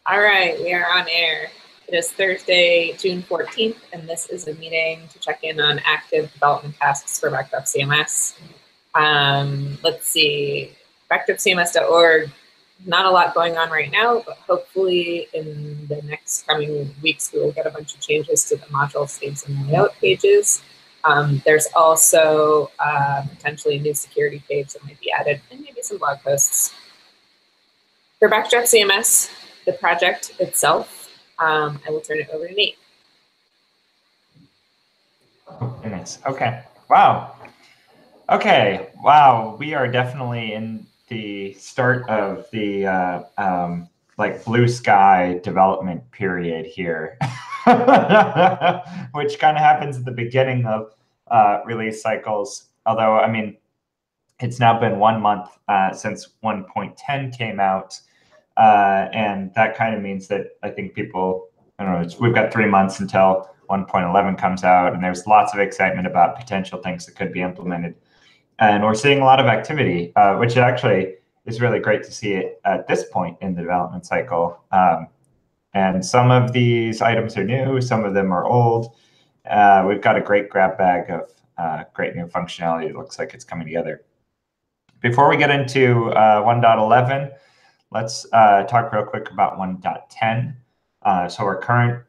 All right, we are on air. It is Thursday, June 14th, and this is a meeting to check in on active development tasks for Backdrop CMS. Let's see, backdropcms.org, not a lot going on right now, but hopefully in the next coming weeks, we will get a bunch of changes to the module states and layout pages. There's also potentially a new security page that might be added, and maybe some blog posts. For Backdrop CMS, the project itself, I will turn it over to Nate. Nice. Okay. Wow. Okay. Wow. We are definitely in the start of the like blue sky development period here, which kind of happens at the beginning of release cycles. Although, I mean, it's now been 1 month since 1.10 came out. And that kind of means that I think people, I don't know, we've got 3 months until 1.11 comes out, and there's lots of excitement about potential things that could be implemented. And we're seeing a lot of activity, which actually is really great to see it at this point in the development cycle. And some of these items are new, some of them are old. We've got a great grab bag of great new functionality. It looks like it's coming together. Before we get into 1.11, let's talk real quick about 1.10. So our current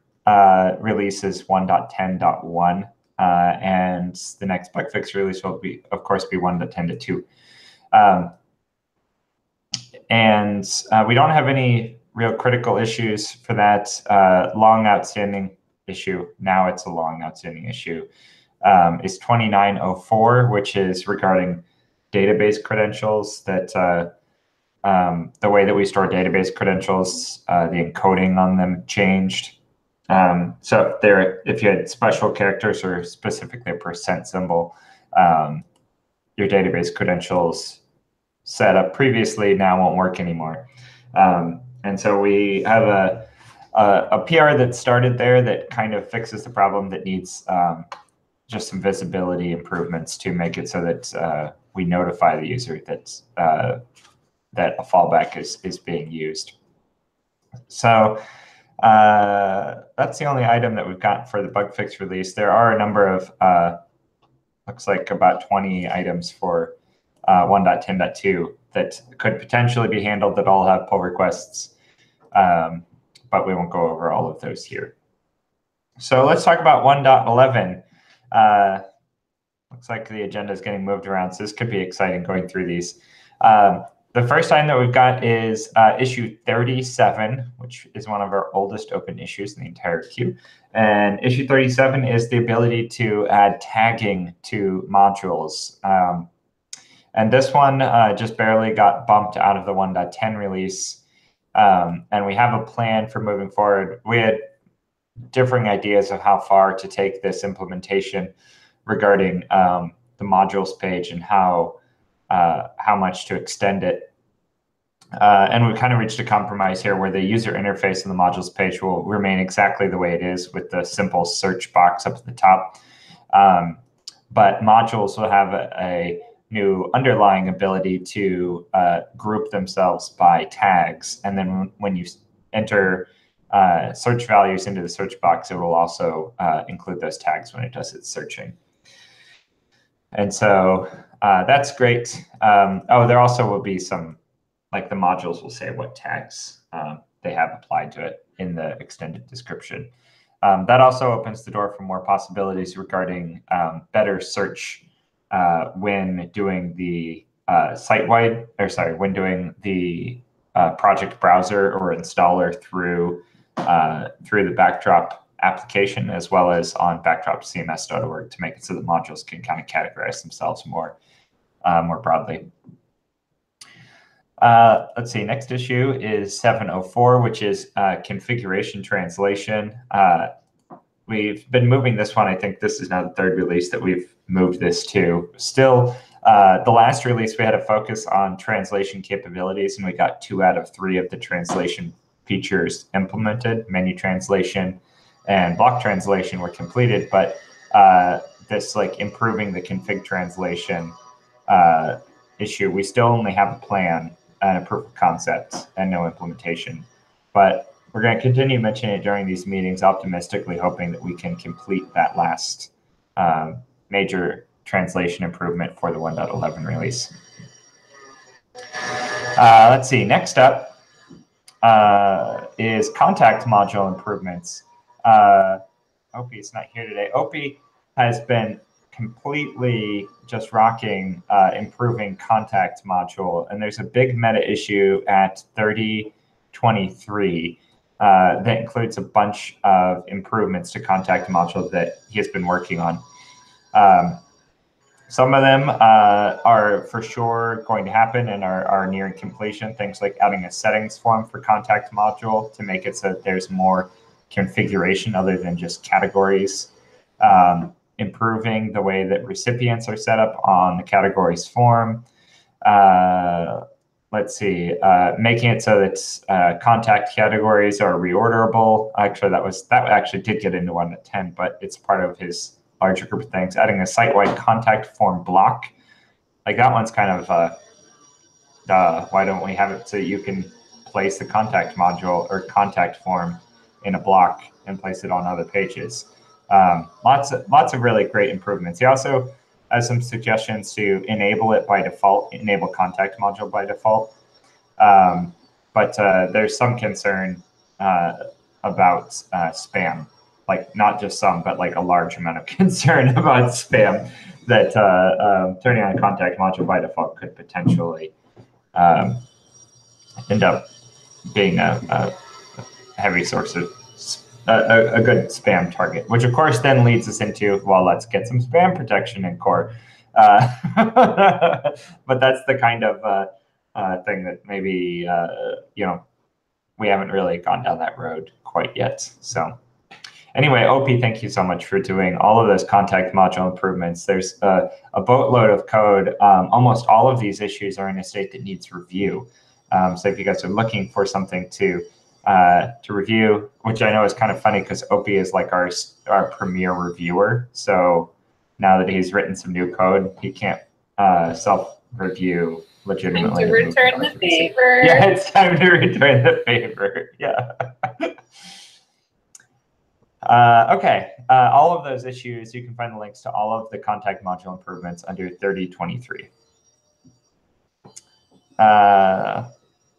release is 1.10.1, and the next bug fix release will be, of course, be 1.10.2. And we don't have any real critical issues for that long outstanding issue. Now it's a long outstanding issue. Is 2904, which is regarding database credentials that the way that we store database credentials, the encoding on them changed. So if you had special characters or specifically a % symbol, your database credentials set up previously now won't work anymore. And so we have a PR that started there that kind of fixes the problem that needs just some visibility improvements to make it so that we notify the user that a fallback is being used. So that's the only item that we've got for the bug fix release. There are a number of, looks like about 20 items for 1.10.2 that could potentially be handled that all have pull requests, but we won't go over all of those here. So let's talk about 1.11. Looks like the agenda is getting moved around, so this could be exciting going through these. The first item that we've got is issue 37, which is one of our oldest open issues in the entire queue. And issue 37 is the ability to add tagging to modules. And this one just barely got bumped out of the 1.10 release. And we have a plan for moving forward. We had differing ideas of how far to take this implementation regarding the modules page and how much to extend it. And we've kind of reached a compromise here where the user interface in the modules page will remain exactly the way it is with the simple search box up at the top. But modules will have a new underlying ability to group themselves by tags. And then when you enter search values into the search box, it will also include those tags when it does its searching. And so that's great. Oh, there also will be some, like the modules will say what tags they have applied to it in the extended description. That also opens the door for more possibilities regarding better search when doing the site-wide, or sorry, when doing the project browser or installer through the Backdrop application, as well as on backdropcms.org to make it so that modules can kind of categorize themselves more broadly. Let's see, next issue is 704, which is configuration translation. We've been moving this one. I think this is now the third release that we've moved this to. Still, the last release, we had a focus on translation capabilities, and we got 2 out of 3 of the translation features implemented. Menu translation and block translation were completed, but this like improving the config translation issue, we still only have a plan and a proof of concept and no implementation. But we're going to continue mentioning it during these meetings, optimistically hoping that we can complete that last major translation improvement for the 1.11 release. Let's see, next up is contact module improvements. Opie is not here today. Opie has been completely just rocking improving contact module, and there's a big meta issue at 3023 that includes a bunch of improvements to contact module that he has been working on. Some of them are for sure going to happen and are nearing completion. Things like adding a settings form for contact module to make it so that there's more configuration other than just categories. Improving the way that recipients are set up on the categories form. Let's see, making it so that contact categories are reorderable. Actually, that actually did get into 1.10, but it's part of his larger group of things. Adding a site-wide contact form block. Like that one's kind of, why don't we have it so you can place the contact module or contact form in a block and place it on other pages. Lots of really great improvements. He also has some suggestions to enable it by default, enable contact module by default. But there's some concern about spam, like not just some, but like a large amount of concern about spam that turning on a contact module by default could potentially end up being a heavy source of a good spam target, which of course then leads us into, well, let's get some spam protection in core. But that's the kind of thing that maybe, we haven't really gone down that road quite yet. So anyway, OP, thank you so much for doing all of those contact module improvements. There's a boatload of code. Almost all of these issues are in a state that needs review. So if you guys are looking for something to review, which I know is kind of funny because Opie is like our premier reviewer. So now that he's written some new code, he can't self-review legitimately. Time to return the favor. Yeah, it's time to return the favor. Yeah. Okay, all of those issues, you can find the links to all of the contact module improvements under 3023.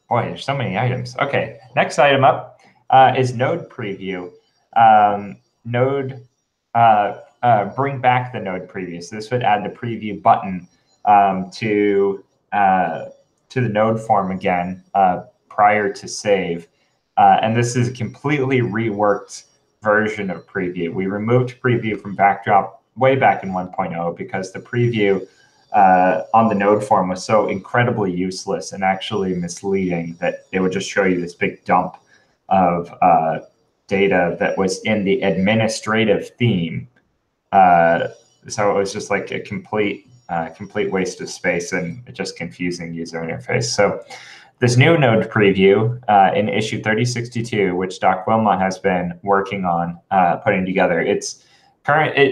Boy, there's so many items. Okay, next item up is Node preview. Node, bring back the Node preview. So this would add the preview button to the Node form again prior to save. And this is a completely reworked version of preview. We removed preview from Backdrop way back in 1.0 because the preview on the Node form was so incredibly useless and actually misleading that it would just show you this big dump of data that was in the administrative theme. So it was just like a complete waste of space and just confusing user interface. So this new Node preview in issue 3062, which Doc Wilmot has been working on putting together, it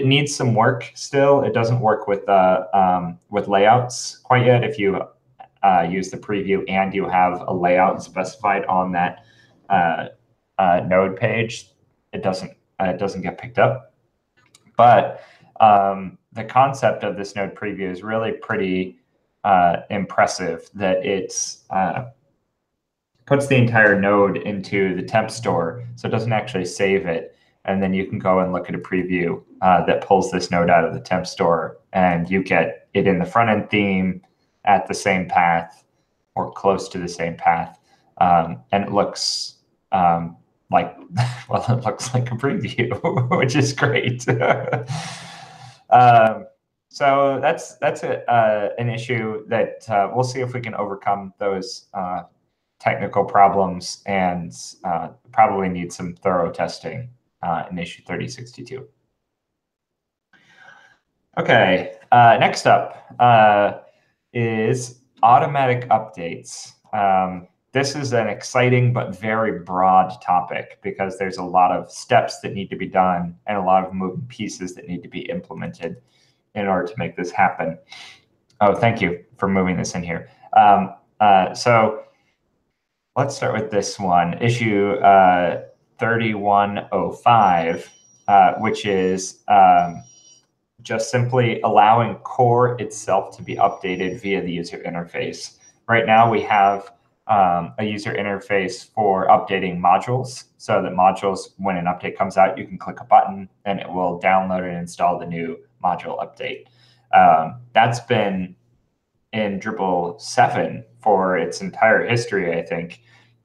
needs some work still. It doesn't work with layouts quite yet. If you use the preview and you have a layout specified on that Node page, it doesn't get picked up. But the concept of this Node preview is really pretty impressive. That it's puts the entire node into the temp store, so it doesn't actually save it. And then you can go and look at a preview that pulls this node out of the temp store, and you get it in the front end theme at the same path or close to the same path. And it looks like, well, it looks like a preview, which is great. So that's an issue that we'll see if we can overcome those technical problems, and probably need some thorough testing in issue 3062. Okay, next up is automatic updates. This is an exciting but very broad topic because there's a lot of steps that need to be done and a lot of moving pieces that need to be implemented in order to make this happen. Oh, thank you for moving this in here. So let's start with this one, issue 3105, which is just simply allowing core itself to be updated via the user interface. Right now we have a user interface for updating modules, so that modules, when an update comes out, you can click a button and it will download and install the new module update. That's been in Drupal 7 for its entire history, I think,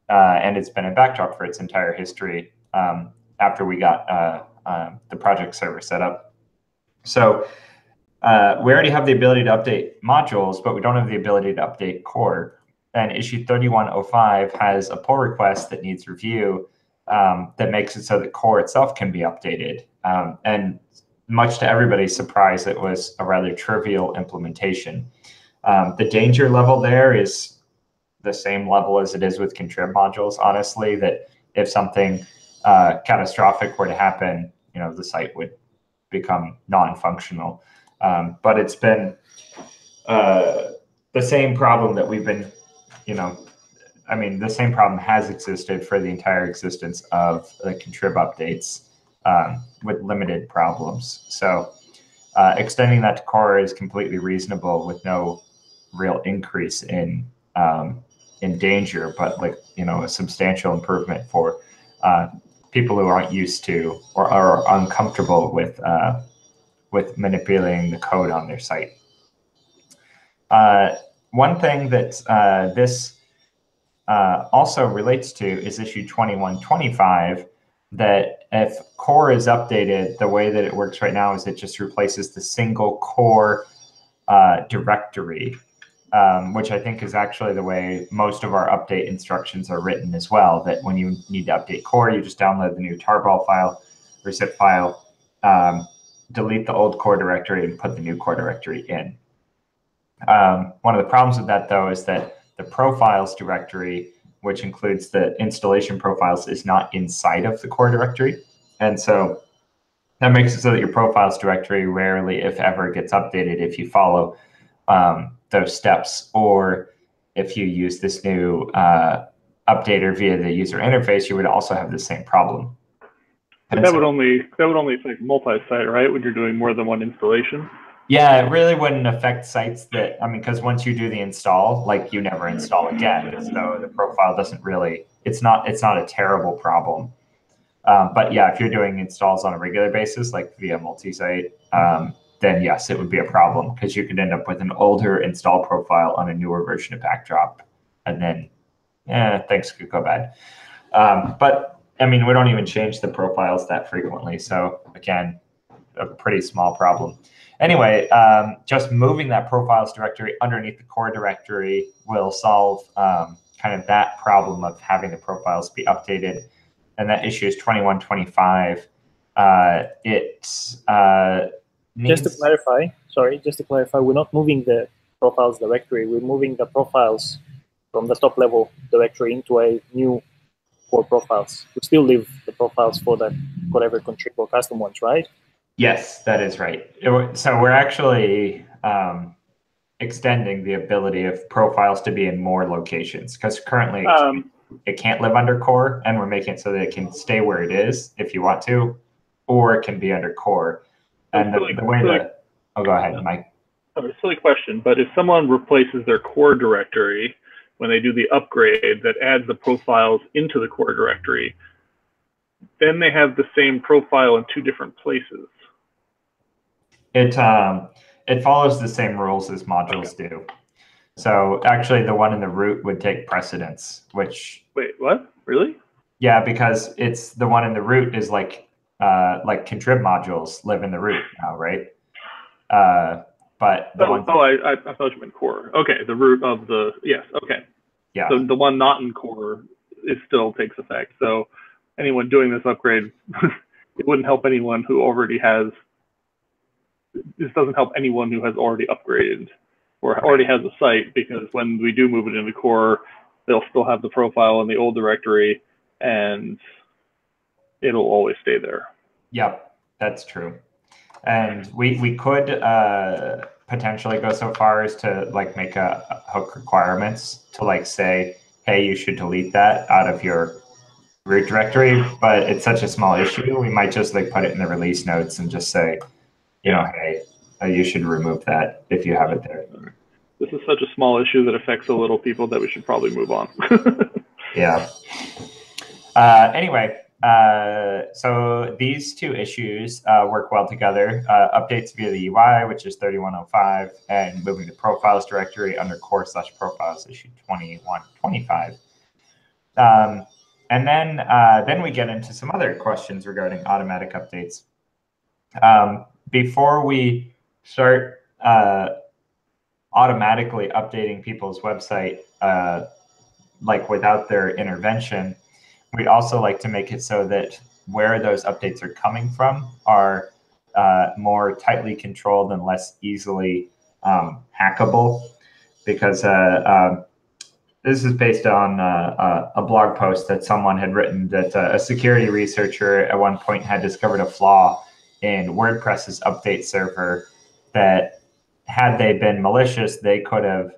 and it's been in Backtalk for its entire history after we got the project server set up. So we already have the ability to update modules, but we don't have the ability to update core. And issue 3105 has a pull request that needs review that makes it so that core itself can be updated. And much to everybody's surprise, it was a rather trivial implementation. The danger level there is the same level as it is with contrib modules, honestly, that if something catastrophic were to happen, the site would become non-functional. But it's been the same problem that we've been, the same problem has existed for the entire existence of the contrib updates with limited problems. So extending that to core is completely reasonable with no real increase in danger, but a substantial improvement for people who aren't used to or are uncomfortable with manipulating the code on their site. One thing that this also relates to is issue 2125, that if core is updated, the way that it works right now is it just replaces the single core directory, which I think is actually the way most of our update instructions are written as well, that when you need to update core, you just download the new tarball file or zip file, delete the old core directory and put the new core directory in. One of the problems with that, though, is that the profiles directory, which includes the installation profiles, is not inside of the core directory. And so that makes it so that your profiles directory rarely, if ever, gets updated if you follow those steps, or if you use this new updater via the user interface, you would also have the same problem. But that would only affect multi-site, right? When you're doing more than one installation. Yeah, it really wouldn't affect sites that, because once you do the install, you never install again. So the profile doesn't really, it's not a terrible problem. But yeah, if you're doing installs on a regular basis, like via multi-site, then yes, it would be a problem, because you could end up with an older install profile on a newer version of Backdrop, and then things could go bad. But we don't even change the profiles that frequently. So again, a pretty small problem. Anyway, just moving that profiles directory underneath the core directory will solve kind of that problem of having the profiles be updated. And that issue is 2125. Just to clarify, we're not moving the profiles directory. We're moving the profiles from the top level directory into a new core profiles. We still leave the profiles for the whatever contrib or custom ones, right? Yes, that is right. So we're actually extending the ability of profiles to be in more locations, because currently it can't live under core, and we're making it so that it can stay where it is if you want to, or it can be under core. And the way that, go ahead, Mike. Silly question, but if someone replaces their core directory when they do the upgrade that adds the profiles into the core directory, then they have the same profile in two different places. It follows the same rules as modules do. So actually, the one in the root would take precedence. Which, wait, what? Really? Yeah, because it's the one in the root is like contrib modules live in the root now, right? But the I thought you meant core. Okay, the root of the, yes, okay. Yeah. So the one not in core, it still takes effect. So anyone doing this upgrade, it wouldn't help anyone who already has, this doesn't help anyone who has already upgraded or already has a site, because when we do move it into core, they'll still have the profile in the old directory and it'll always stay there. Yep, that's true. And we could potentially go so far as to make a hook requirements to say, hey, you should delete that out of your root directory, but it's such a small issue, we might just like put it in the release notes and just say, you know, hey, you should remove that if you have it there. This is such a small issue that affects so little people that we should probably move on. Yeah. Anyway, so these two issues work well together. Updates via the UI, which is 3105, and moving the profiles directory under core/profiles issue 2125. And then we get into some other questions regarding automatic updates. Before we start automatically updating people's website, like without their intervention, we'd also like to make it so that where those updates are coming from are more tightly controlled and less easily hackable, because this is based on a blog post that someone had written that a security researcher at one point had discovered a flaw in WordPress's update server that, had they been malicious, they could have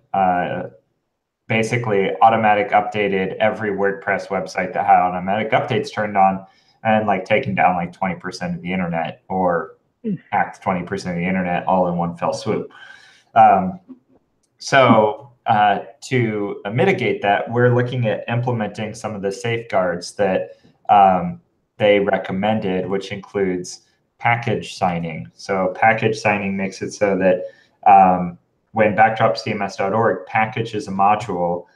basically automatic updated every WordPress website that had automatic updates turned on, and like taken down like 20% of the internet, or hacked 20% of the internet all in one fell swoop. So to mitigate that, we're looking at implementing some of the safeguards that they recommended, which includes package signing. So package signing makes it so that when backdropcms.org packages a module,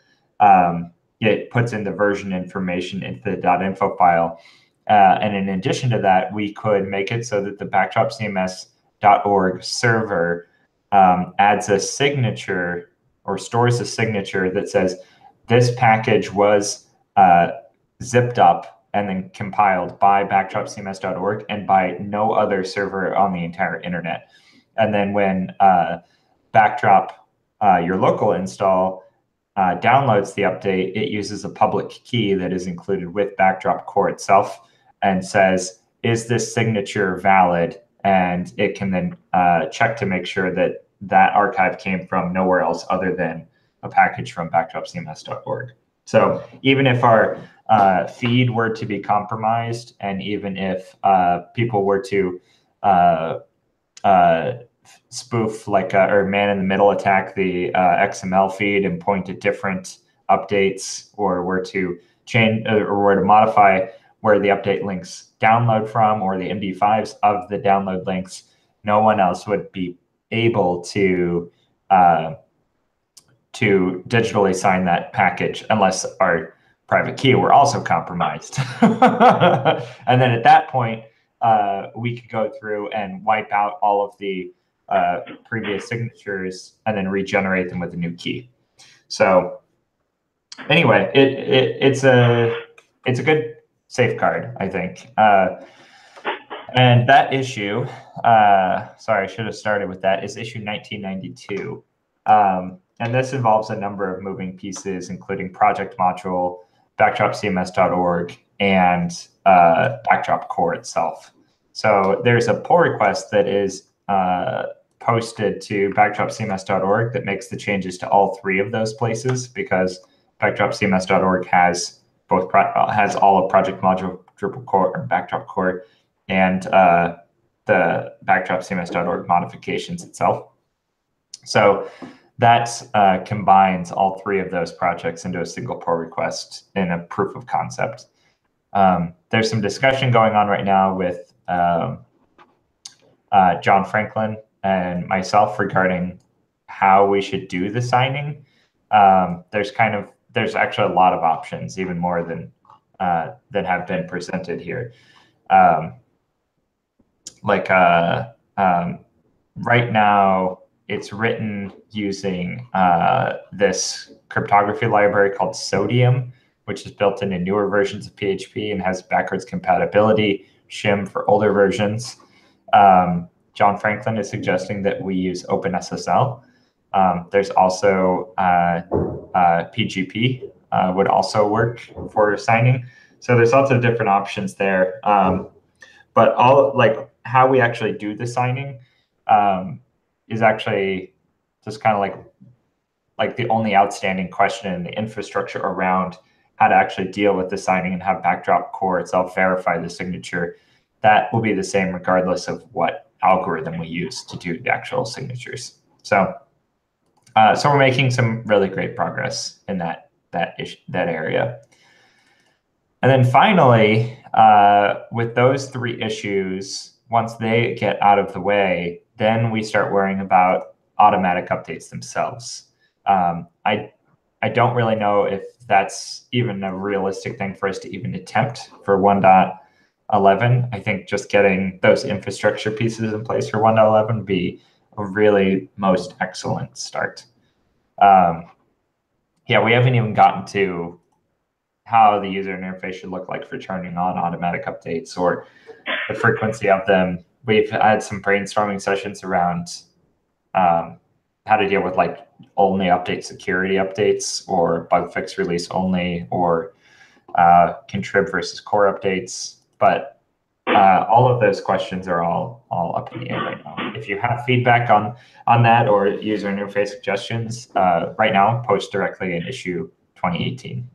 it puts in the version information into the .info file. And in addition to that, we could make it so that the backdropcms.org server adds a signature, or stores a signature that says this package was zipped up and then compiled by backdropcms.org and by no other server on the entire internet. And then when Backdrop, your local install, downloads the update, it uses a public key that is included with Backdrop core itself and says, is this signature valid? And it can then check to make sure that that archive came from nowhere else other than a package from backdropcms.org. So even if our feed were to be compromised, and even if people were to spoof or man-in-the-middle attack the XML feed and point to different updates, or were to change or were to modify where the update links download from, or the MD5s of the download links, no one else would be able to digitally sign that package unless our private key were also compromised. And then at that point, we could go through and wipe out all of the previous signatures and then regenerate them with a new key. So anyway, it's a good safeguard, I think. And that issue, sorry, I should have started with that, is issue 1992. And this involves a number of moving pieces, including project module, backdropcms.org, and Backdrop core itself. So there's a pull request that is posted to backdropcms.org that makes the changes to all three of those places, because backdropcms.org has both has all of project module, Drupal core, or Backdrop core, and the backdropcms.org modifications itself. So that combines all three of those projects into a single pull request in a proof of concept. There's some discussion going on right now with John Franklin and myself regarding how we should do the signing. There's actually a lot of options, even more than have been presented here. Right now, it's written using this cryptography library called Sodium, which is built into newer versions of PHP and has backwards compatibility, shim for older versions. John Franklin is suggesting that we use OpenSSL. There's also PGP would also work for signing. So there's lots of different options there. But how we actually do the signing is actually just kind of like the only outstanding question in the infrastructure around how to actually deal with the signing and have Backdrop Core itself verify the signature. That will be the same regardless of what algorithm we use to do the actual signatures. So, so we're making some really great progress in that area. And then finally, with those three issues, once they get out of the way, then we start worrying about automatic updates themselves. I don't really know if that's even a realistic thing for us to even attempt for 1.11. I think just getting those infrastructure pieces in place for 1.11 would be a really most excellent start. Yeah, we haven't even gotten to how the user interface should look like for turning on automatic updates or the frequency of them. We've had some brainstorming sessions around how to deal with like only update security updates or bug fix release only or contrib versus core updates. But all of those questions are all up in the air right now. If you have feedback on that or user interface suggestions, right now, post directly in issue 2018.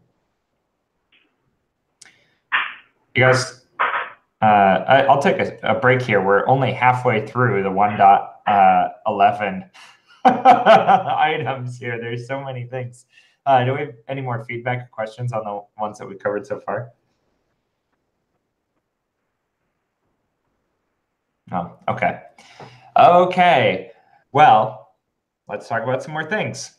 You guys, I'll take a break here. We're only halfway through the 1.11 items here. There's so many things. Do we have any more feedback or questions on the ones that we covered so far? No. Okay. Okay. Well, let's talk about some more things.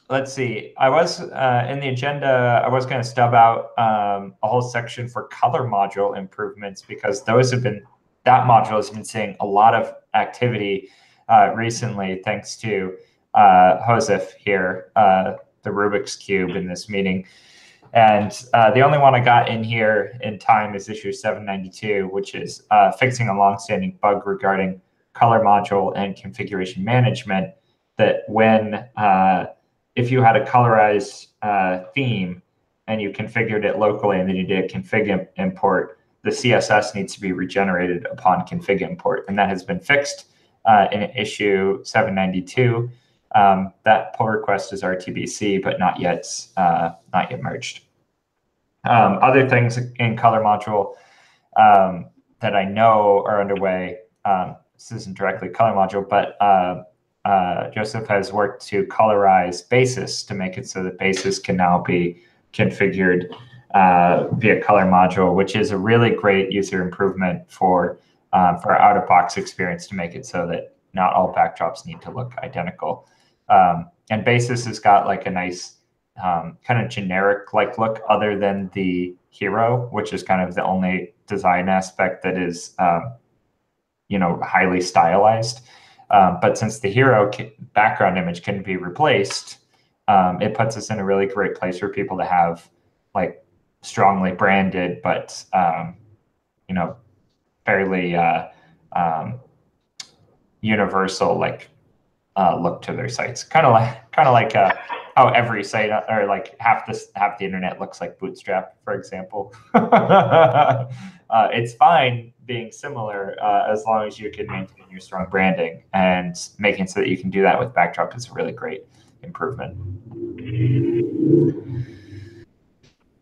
Let's see. I was in the agenda, I was going to stub out a whole section for color module improvements because that module has been seeing a lot of activity recently, thanks to Josef here, the Rubik's Cube in this meeting. And the only one I got in here in time is issue 792, which is fixing a longstanding bug regarding color module and configuration management, that when if you had a colorized theme and you configured it locally and then you did a config import, the CSS needs to be regenerated upon config import. And that has been fixed in issue 792. That pull request is RTBC, but not yet merged. Other things in color module that I know are underway, this isn't directly color module, but Joseph has worked to colorize basis to make it so that basis can now be configured via color module, which is a really great user improvement for our out-of-box experience to make it so that not all backdrops need to look identical. And basis has got like a nice kind of generic like look other than the hero, which is kind of the only design aspect that is highly stylized. But since the hero background image can be replaced, it puts us in a really great place for people to have like strongly branded, but fairly universal like look to their sites. Kind of like how every site or like half the internet looks like Bootstrap, for example. It's fine being similar as long as you can maintain your strong branding, and making so that you can do that with Backdrop is a really great improvement.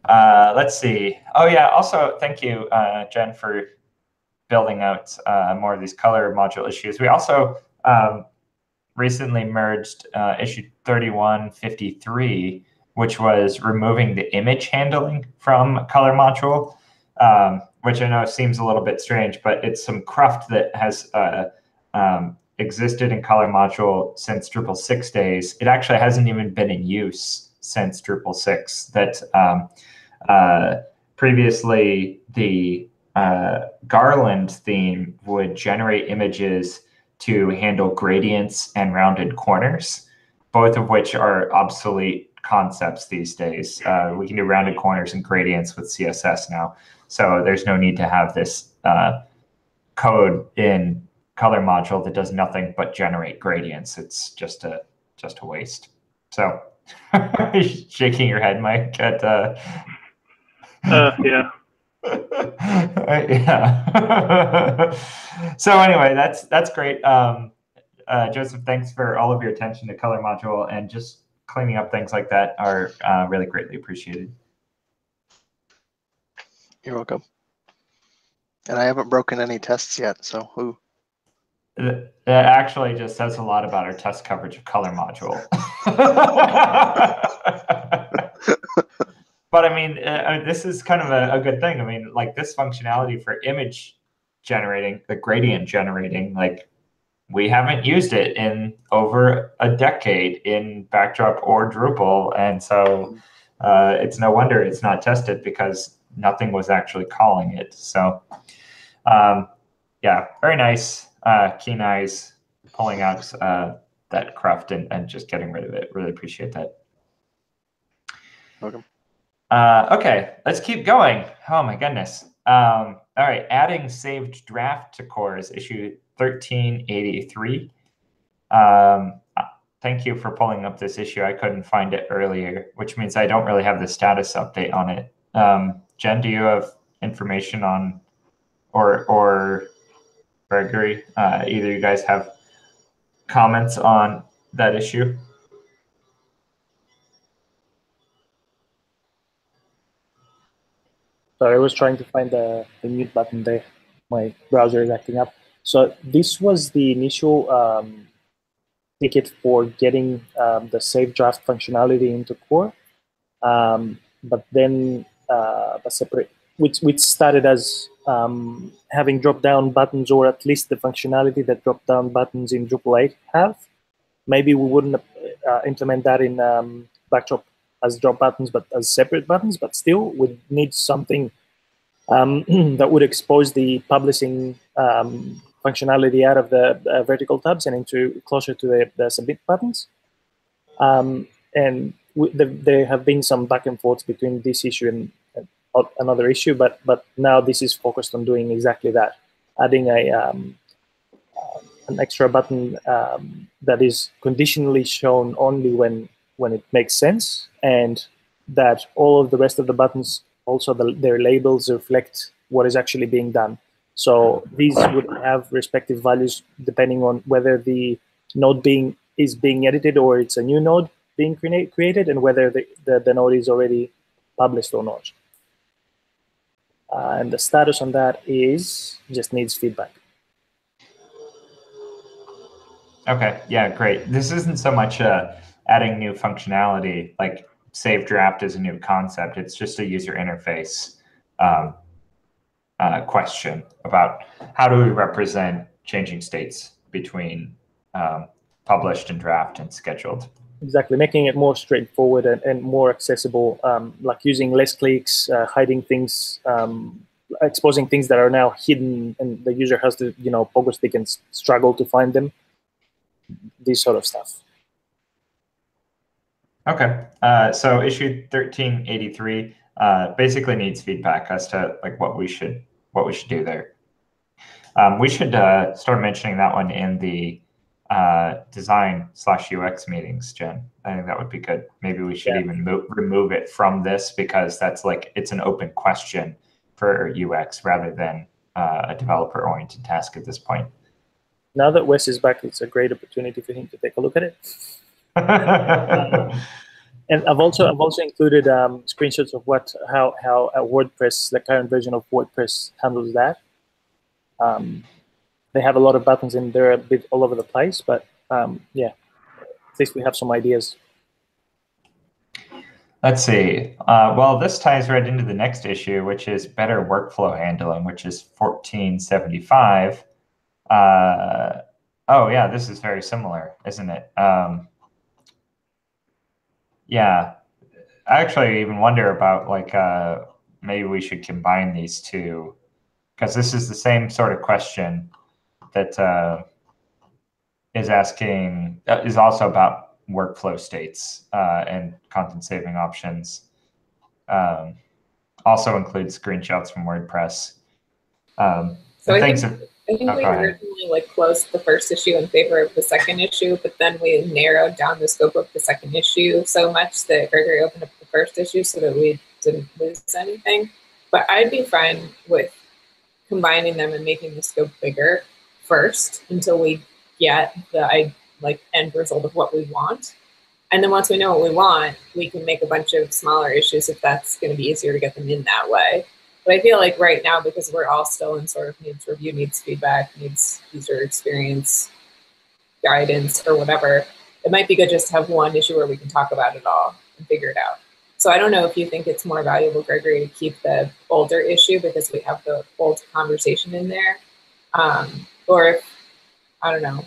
Let's see. Oh yeah, also thank you, Jen, for building out more of these color module issues. We also recently merged issue 3153, which was removing the image handling from color module, which I know seems a little bit strange, but it's some cruft that has existed in color module since Drupal 6 days. It actually hasn't even been in use since Drupal 6. That previously the Garland theme would generate images to handle gradients and rounded corners, both of which are obsolete concepts these days. We can do rounded corners and gradients with CSS now, so there's no need to have this code in color module that does nothing but generate gradients. It's just a waste. So, shaking your head, Mike. At yeah. Yeah. So anyway, that's great. Joseph, thanks for all of your attention to color module, and just cleaning up things like that are really greatly appreciated. You're welcome. And I haven't broken any tests yet, so who? It actually just says a lot about our test coverage of color module. But I mean, this is kind of a good thing. I mean, like this functionality for image generating, the gradient generating, like we haven't used it in over a decade in Backdrop or Drupal. And so it's no wonder it's not tested, because nothing was actually calling it. So yeah, very nice. Keen eyes pulling out that cruft and just getting rid of it. Really appreciate that. Welcome. Okay, let's keep going. Oh my goodness. All right, adding saved draft to cores, issue 1383. Thank you for pulling up this issue. I couldn't find it earlier, which means I don't really have the status update on it. Jen, do you have information on, or Gregory, either you guys have comments on that issue? Sorry, I was trying to find the mute button there. My browser is acting up. So this was the initial ticket for getting the save draft functionality into core, but then a separate, which started as having drop-down buttons, or at least the functionality that drop-down buttons in Drupal 8 have. Maybe we wouldn't implement that in Backdrop as drop buttons, but as separate buttons, but still we need something that would expose the publishing functionality out of the vertical tabs and into closer to the submit buttons. And there have been some back and forth between this issue and another issue, but now this is focused on doing exactly that, adding an extra button that is conditionally shown only when it makes sense, and that all of the rest of the buttons, also their labels, reflect what is actually being done. So these would have respective values depending on whether the node is being edited or it's a new node being created, and whether the node is already published or not. And the status on that is just needs feedback. Okay, yeah, great. This isn't so much adding new functionality, like save draft is a new concept. It's just a user interface question about how do we represent changing states between published and draft and scheduled. Exactly, making it more straightforward and more accessible, like using less clicks, hiding things, exposing things that are now hidden, and the user has to, pogo stick and struggle to find them. This sort of stuff. Okay, so issue 1383 basically needs feedback as to like what we should do there. We should start mentioning that one in the design/UX meetings, Jen. I think that would be good. Maybe we should even remove it from this, because that's like it's an open question for UX rather than a developer-oriented task at this point. Now that Wes is back, it's a great opportunity for him to take a look at it. And I've also included screenshots of how WordPress, the current version of WordPress, handles that. They have a lot of buttons and they're a bit all over the place, but yeah, at least we have some ideas. Let's see. Well, this ties right into the next issue, which is better workflow handling, which is 1475. Oh yeah, this is very similar, isn't it? Yeah, I actually even wonder about like maybe we should combine these two, because this is the same sort of question that is also about workflow states and content saving options. Also includes screenshots from WordPress. So I think we originally closed the first issue in favor of the second issue, but then we narrowed down the scope of the second issue so much that Gregory opened up the first issue so that we didn't lose anything. But I'd be fine with combining them and making the scope bigger first until we yet the end result of what we want. And then once we know what we want, we can make a bunch of smaller issues if that's going to be easier to get them in that way. But I feel like right now, because we're all still in sort of needs review, needs feedback, needs user experience, guidance, or whatever, it might be good just to have one issue where we can talk about it all and figure it out. So I don't know if you think it's more valuable, Gregory, to keep the older issue because we have the old conversation in there, or if, I don't know,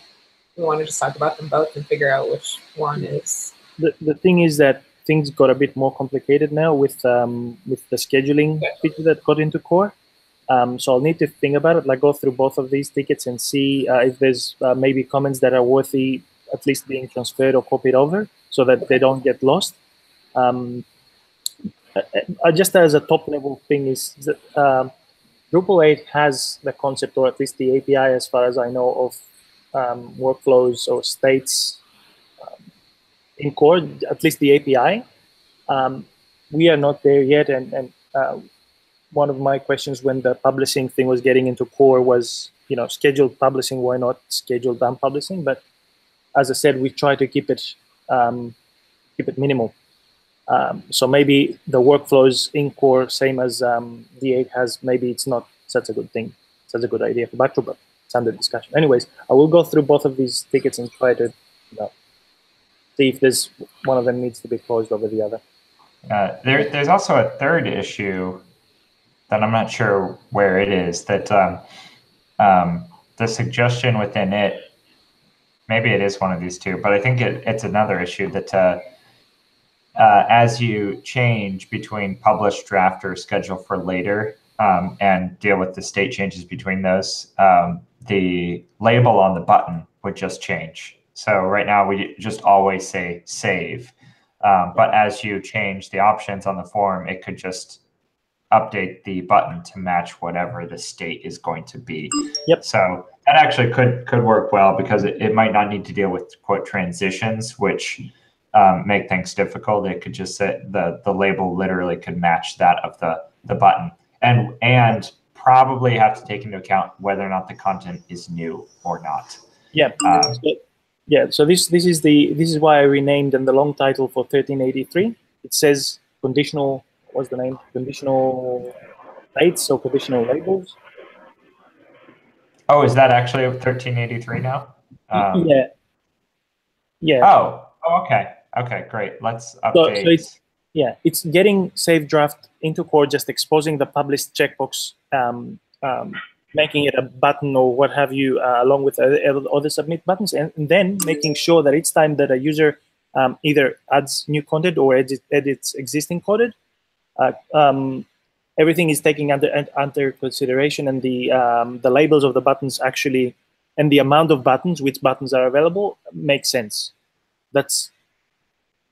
we want to just talk about them both and figure out which one is. The thing is that things got a bit more complicated now with the scheduling feature that got into core. So I'll need to think about it, like go through both of these tickets and see if there's maybe comments that are worthy at least being transferred or copied over so that they don't get lost. Just as a top level thing is that Drupal 8 has the concept, or at least the API as far as I know, of workflows or states in core, at least the API. We are not there yet, and one of my questions when the publishing thing was getting into core was, scheduled publishing, why not scheduled dump publishing? But as I said, we try to keep it minimal. So maybe the workflows in core, same as D8 has, maybe it's not such a good thing, such a good idea for Backdrop, but it's under discussion. Anyways, I will go through both of these tickets and try to see if there's one of them needs to be closed over the other. There's also a third issue that I'm not sure where it is, that the suggestion within it, maybe it is one of these two, but I think it's another issue that as you change between published, draft, or schedule for later and deal with the state changes between those, the label on the button would just change. So right now we just always say save, but as you change the options on the form, it could just update the button to match whatever the state is going to be. Yep. So that actually could work well because it might not need to deal with quote transitions, which make things difficult. It could just say the label literally could match that of the button, and probably have to take into account whether or not the content is new or not. Yeah. So this is why I renamed in the long title for 1383. It says conditional. What's the name? Conditional states or conditional labels. Oh, is that actually 1383 now? Yeah. Oh, okay. Okay, great. Let's update. So it's getting save draft into core, just exposing the published checkbox, making it a button or what have you, along with other submit buttons, and then making sure that each time that a user either adds new content or edits existing content, everything is taken under consideration, and the labels of the buttons actually, and the amount of buttons, which buttons are available, makes sense.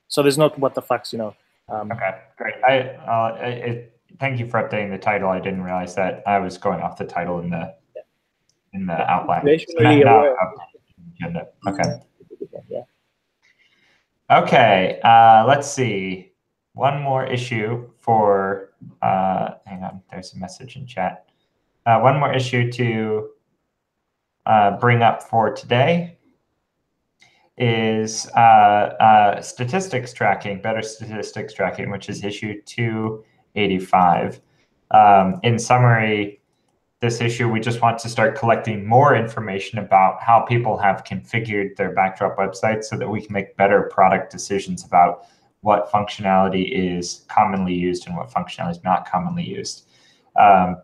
So there's not what the fucks, Okay, great. Thank you for updating the title. I didn't realize that I was going off the title in the outline. Agenda. Okay. Yeah. Okay. Let's see. One more issue for. Hang on. There's a message in chat. One more issue to bring up for today is statistics tracking, better statistics tracking, which is issue 285. In summary, this issue, we just want to start collecting more information about how people have configured their Backdrop websites so that we can make better product decisions about what functionality is commonly used and what functionality is not commonly used.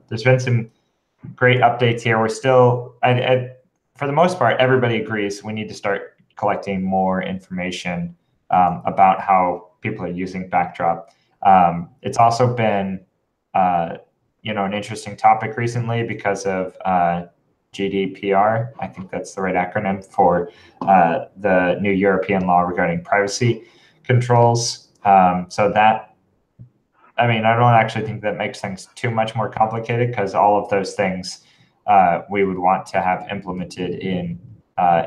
There's been some great updates here. We're still, for the most part, everybody agrees we need to start collecting more information about how people are using Backdrop. It's also been, an interesting topic recently because of GDPR. I think that's the right acronym for the new European law regarding privacy controls. So that, I don't actually think that makes things too much more complicated, because all of those things we would want to have implemented in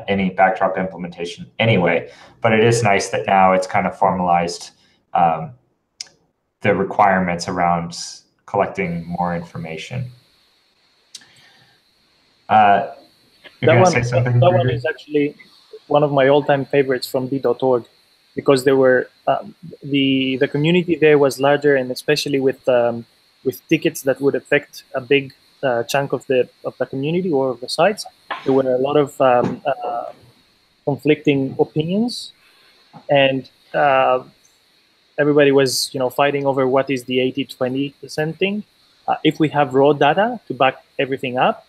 any Backdrop implementation anyway. But it is nice that now it's kind of formalized the requirements around That one is actually one of my all-time favorites from d.org, because there were the community there was larger, and especially with tickets that would affect a big chunk of the community or of the sites. There were a lot of conflicting opinions, and everybody was fighting over what is the 80-20% thing. If we have raw data to back everything up,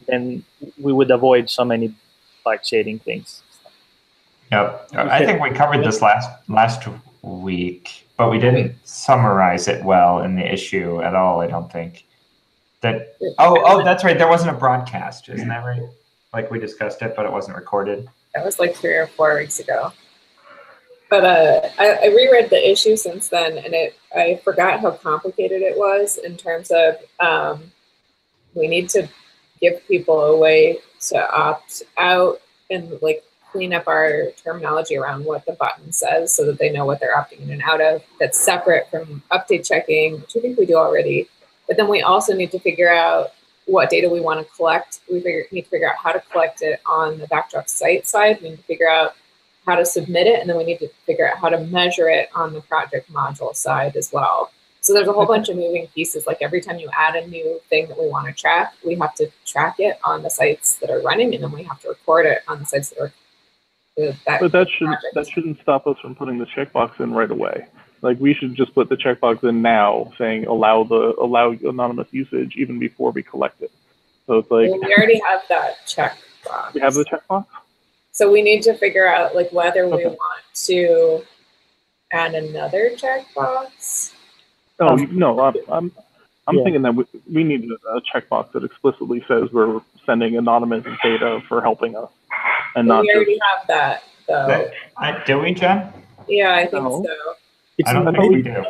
then we would avoid so many bike shading things. Yep, I think we covered this last week, but we didn't summarize it well in the issue at all. I don't think that. Oh, that's right. There wasn't a broadcast, isn't that right? Like we discussed it, but it wasn't recorded. That was like 3 or 4 weeks ago. But I reread the issue since then, and I forgot how complicated it was in terms of we need to give people a way to opt out and like clean up our terminology around what the button says so that they know what they're opting in and out of. That's separate from update checking, which I think we do already. But then we also need to figure out what data we want to collect. We need to figure out how to collect it on the Backdrop site side. We need to figure out how to submit it, and then we need to figure out how to measure it on the project module side as well. So there's a whole bunch of moving pieces. Like every time you add a new thing that we want to track, we have to track it on the sites that are running, and then we have to record it on the sites that are. But that shouldn't stop us from putting the checkbox in right away. Like we should just put the checkbox in now, saying allow anonymous usage even before we collect it. So it's like we already have that checkbox. We have the checkbox. So we need to figure out like whether we want to add another checkbox. Oh no, I'm thinking that we need a checkbox that explicitly says we're sending anonymous data for helping us, and not. We already have that though. Do we, Jen? Yeah, I think so. I don't think we do.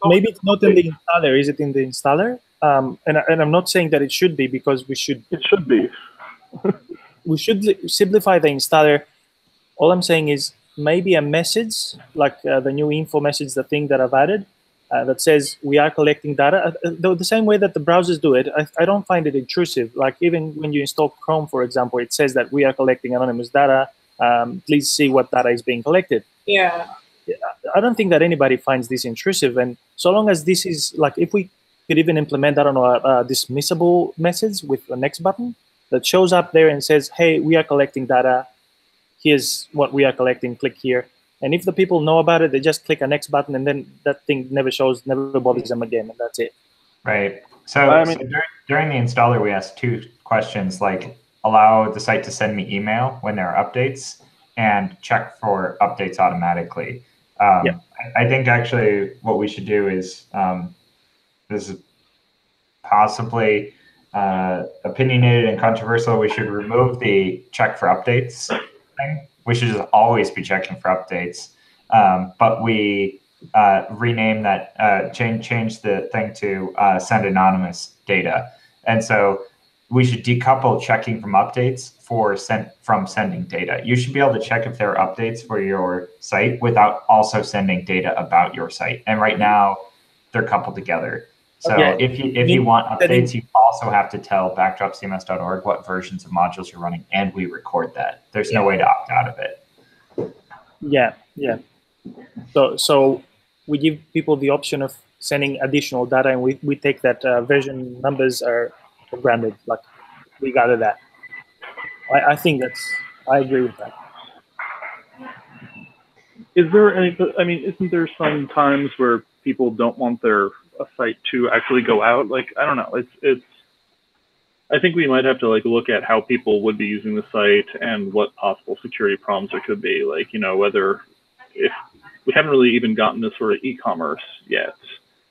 Maybe it's not in the installer. Is it in the installer? And I'm not saying that it should be, because we should. It should be. We should simplify the installer. All I'm saying is maybe a message, like the new info message, the thing that I've added, that says we are collecting data. The same way that the browsers do it, I don't find it intrusive. Like even when you install Chrome, for example, it says that we are collecting anonymous data. Please see what data is being collected. Yeah. I don't think that anybody finds this intrusive. And so long as this is, like, if we could even implement, I don't know, a dismissible message with the next button that shows up there and says, hey, we are collecting data. Here's what we are collecting. Click here. And if the people know about it, they just click a next button, and then that thing never bothers them again, and that's it. Right. So during the installer, we asked 2 questions, like allow the site to send me email when there are updates and check for updates automatically. I think actually what we should do is, this is possibly opinionated and controversial, we should remove the check for updates thing. We should just always be checking for updates. But we rename that, change the thing to send anonymous data. And so we should decouple checking from updates from sending data. You should be able to check if there are updates for your site without also sending data about your site. And right now, they're coupled together. So if you want updates, you also have to tell backdropcms.org what versions of modules you're running, and we record that. There's no way to opt out of it. Yeah. So we give people the option of sending additional data, and we take that version numbers are for granted. Like we gather that. I think I agree with that. Is there any? I mean, isn't there some times where people don't want a site to actually go out? Like, I don't know. It's. I think we might have to look at how people would be using the site and what possible security problems there could be. Like, whether if we haven't really even gotten to sort of e-commerce yet.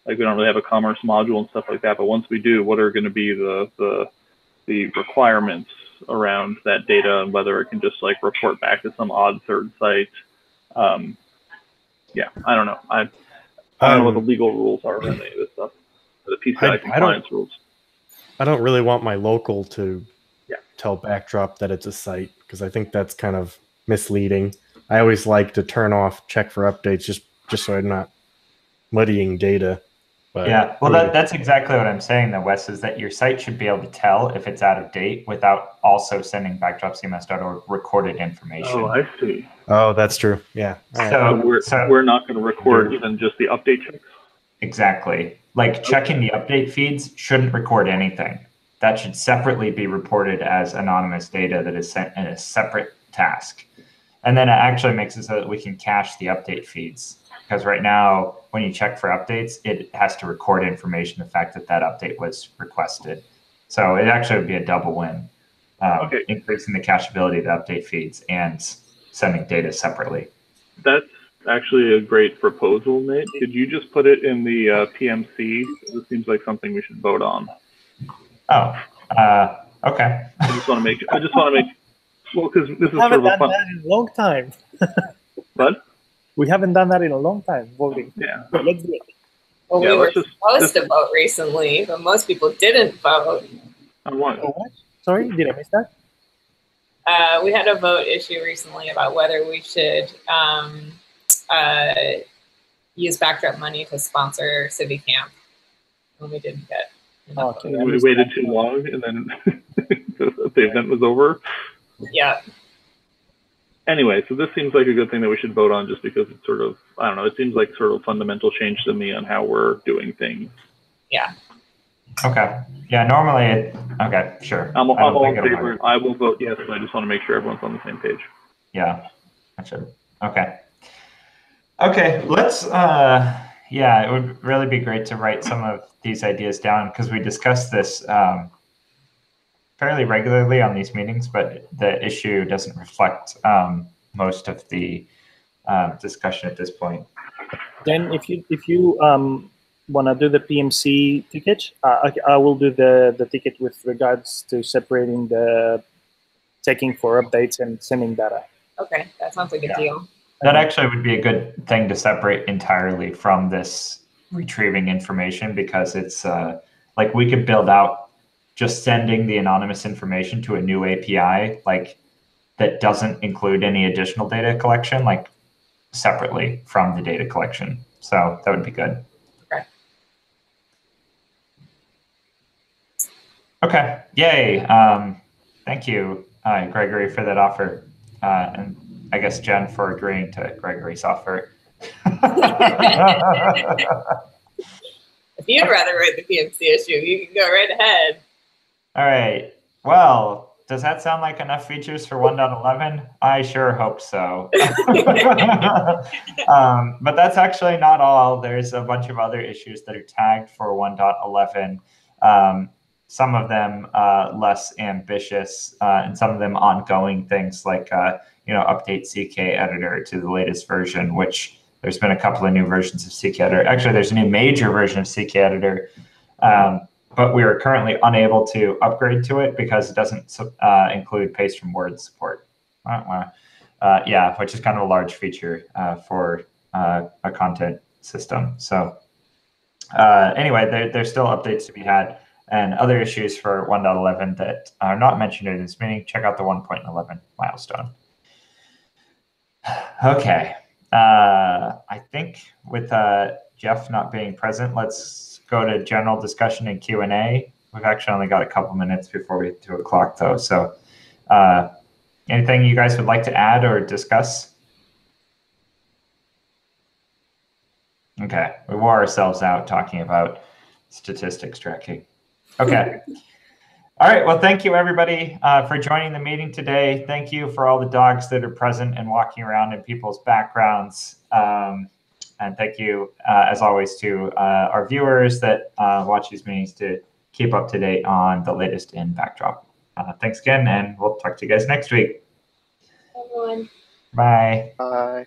Like, we don't really have a commerce module and stuff like that. But once we do, what are going to be the requirements around that data, and whether it can just report back to some odd third site? Yeah, I don't know. I don't know what the legal rules are around any of this stuff. The PCI compliance rules. I don't really want my local to tell Backdrop that it's a site, because I think that's kind of misleading. I always like to turn off check for updates just so I'm not muddying data. But, yeah, well, that's exactly what I'm saying, though, Wes, is that your site should be able to tell if it's out of date without also sending backdropcms.org recorded information. Oh, I see. Oh, that's true. Yeah. All right. So we're not going to record even just the update checks? Exactly. Like checking the update feeds shouldn't record anything. That should separately be reported as anonymous data that is sent in a separate task. And then it actually makes it so that we can cache the update feeds. Because right now, when you check for updates, it has to record information, the fact that that update was requested. So it actually would be a double win, increasing the cacheability of the update feeds and sending data separately. That's actually a great proposal, Nate. Could you just put it in the PMC? This seems like something we should vote on. Oh, okay. I just want to make, well, because this is We haven't sort of a done fun. that in a long time. What? We haven't done that in a long time, voting. Yeah. So let's do it. Well, Yeah, we were let's just- supposed to vote recently, but most people didn't vote. On what? Oh, what? Sorry, did I miss that? We had a vote issue recently about whether we should use backdrop money to sponsor City Camp, and we didn't get enough. Okay. We waited too long, and then the event was over. Yeah. Anyway, so this seems like a good thing that we should vote on, just because it's sort of, I don't know, it seems like sort of fundamental change to me on how we're doing things. Yeah. Okay. Yeah, normally okay, sure. I'm I don't all think in it'll favor. work. I will vote yes, but I just want to make sure everyone's on the same page. Yeah, I should. Okay. Okay, let's, yeah, it would really be great to write some of these ideas down, because we discuss this fairly regularly on these meetings, but the issue doesn't reflect most of the discussion at this point. Then if you want to do the PMC ticket, I will do the ticket with regards to separating the checking for updates and sending data. Okay, that sounds like a deal. That actually would be a good thing to separate entirely from this retrieving information, because it's like we could build out just sending the anonymous information to a new API, like that doesn't include any additional data collection, like separately from the data collection. So that would be good. Okay. Okay. Yay. Thank you, Gregory, for that offer. And I guess Jen for agreeing to Gregory's offer. If you'd rather write the PMC issue, you can go right ahead. All right. Well, does that sound like enough features for 1.11? I sure hope so. But that's actually not all. There's a bunch of other issues that are tagged for 1.11. Some of them less ambitious, and some of them ongoing things like update CK editor to the latest version, which there's been a couple of new versions of CK editor. Actually, there's a new major version of CK editor, but we are currently unable to upgrade to it because it doesn't include paste from Word support. Yeah, which is kind of a large feature for a content system. So anyway, there's still updates to be had. And other issues for 1.11 that are not mentioned in this meeting, check out the 1.11 milestone. Okay. I think with Jeff not being present, let's go to general discussion and Q&A. We've actually only got a couple minutes before we hit 2 o'clock, though. So anything you guys would like to add or discuss? Okay. We wore ourselves out talking about statistics tracking. Okay. All right. Well, thank you, everybody, for joining the meeting today. Thank you for all the dogs that are present and walking around in people's backgrounds. And thank you, as always, to our viewers that watch these meetings to keep up to date on the latest in Backdrop. Thanks again, and we'll talk to you guys next week. Everyone. Bye. Bye.